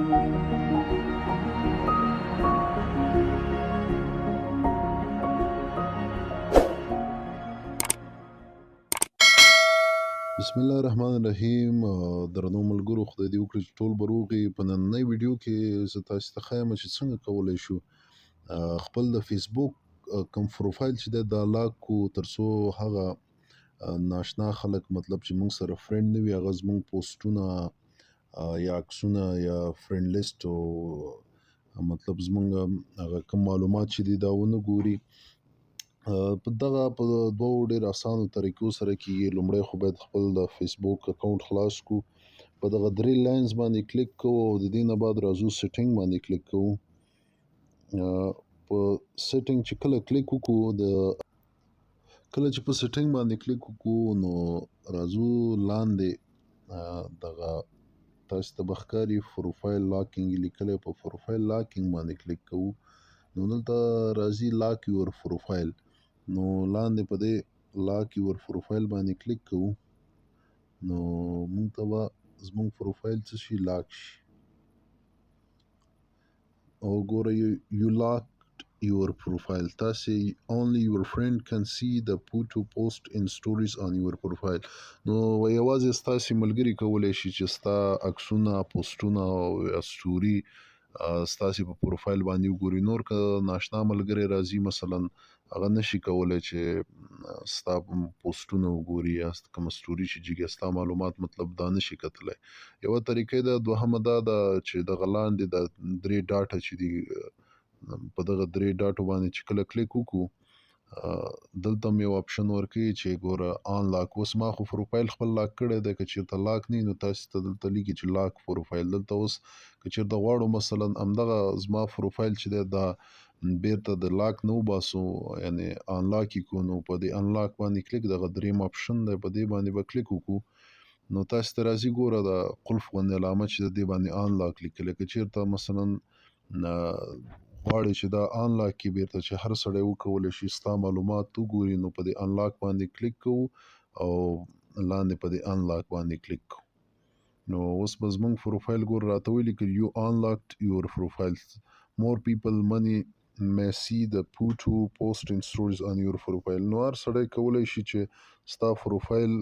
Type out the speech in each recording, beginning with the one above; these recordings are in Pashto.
بسم الله الرحمن الرحیم. درنو ملګرو، خدای دې وکړي چې ټول به روغ وي. په نننۍ ویډیو کې زه تاسو ته ښیم چې څنګه کولی شو خپل د فیسبوک کوم پروفایل چې دی دا لاک کړو، تر څو هغه ناشنا خلک مطلب چې موږ سره فرند نه وي هغه زموږ پوسټونه یا عکسونه یا فرند لیست او مطلب زموږ هغه کوم معلومات چې دي دا ونه ګوري. په دغه په دوو ډېر اسانو طریقو سره کېږي. لومړی خو باید خپل د فیسبوک اکاونټ خلاص کړو، په دغه درې لاینز باندې کلیک کوو او د دې نه بعد راځو سیټینګ باندې کلیک کوو. په سیټینګ چې کله کلیک وکړو کله چې په سیټینګ باندې کلیک وکړو نو راځو لاندې دغه تاسو ته به ښکاري فروفایل لاکینګ لیکلی، په فروفایل لاکینګ باندې کلیک کوو نو دلته راځي لاک یور فروفایل. نو لاندې په دې لاک یور فروفایل باندې کلیک کوو نو موږ ته به زموږ پروفایل څه شي لاک شي او ګوره یو لاک your profile. تاسې only your friend can see the photo post in stories on your profile. نو یوازې ستاسې ملګري کولی شي چې ستا عکسونه، پوسټونه او یا سټوري ستاسې په پروفایل باندې وګوري. نور که ناشنا ملګری راځي مثلا هغه نشي کولی چې ستا پوسټونه وګوري یا کوم سټوري چې جګه ستا معلومات مطلب دا نشي کتلی. یوه طریقه ده، دوهمه دا ده چې دغه لاندې د درې ډاټه چې دي په دغه درې ډاټو باندې چې کله کلیک وکړو دلته هم یو اپشن ورکوي چې ګوره آن لاک. اوس ما خو پروفایل خپل لاک کړی دی، که چېرته لاک نه وي نو تاسې ته دلته لیکي چې لاک پروفایل. دلته اوس که چېرته غواړو مثلا همدغه زما پروفایل چې دی دا بیرته د لاک نه وباسو یعنې آن لاک یې کړو نو په دې آن لاک باندې کلیک دغه دریم اپشن دی په دې باندې به کلیک وکړو نو تاسې ته راځي ګوره د قلف غوندې علامه چې د دې باندې آن لاک لیکلی. که چېرته مثلا غواړي چې دا آن لاک کې بیرته چې هر سړی وکولی شي ستا معلومات وګوري نو په دې آن لاک باندې کلیک کوو او لاندې په دې آن لاک باندې کلیک کوو. نو اوس به زموږ پروفایل ګور راته ولیکل you unlocked your profile, more people money may see the photo post in stories on your profile. نو هر سړی کولی شي چې ستا پروفایل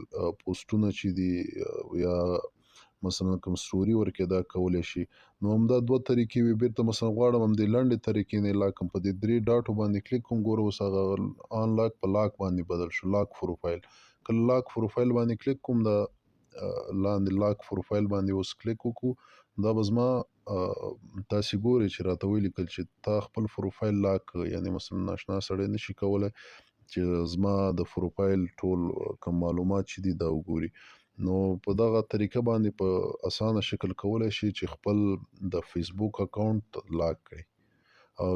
پوسټونه چې دي یا مثلا کوم سټوري ورکې دا کولی شي. نو همدا دوه طریقې وي. بیرته مثلا غواړم همدې لنډې طریقې نه لا کوم په دې درې ډاټو باندې کلیک کوم ګوره اوس هغه آن لاک په لاک باندې بدل شو، لاک پروفایل. کله لاک پروفایل باندې کلیک کوم د لاندې لاک پروفایل باندې اوس کلیک وکړو دا به زما تاسې ګورئ چې راته ولیکل چې تا خپل پروفایل لاک یعنې مثلا ناشنا سړی نشي کولی چې زما د پروفایل ټول کوم معلومات چې دي دا وګوري. نو په دغه طریقه باندې په اسانه شکل کولی شي چې خپل د فیسبوک اکاونټ لاک کړئ.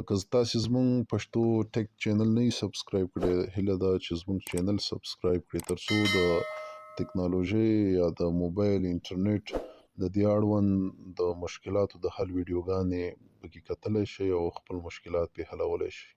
که تاسې زموږ پښتو ټیک چینل نه یې سبسکرایب کړی هیله ده چې زموږ چینل سبسکرایب کړئ تر څو د ټکنالوژۍ یا د موبایل انټرنیټ د دې اړوند د مشکلاتو د حل ویډیوګانې پکې کتلی شئ او خپل مشکلات پرې حلولی شئ.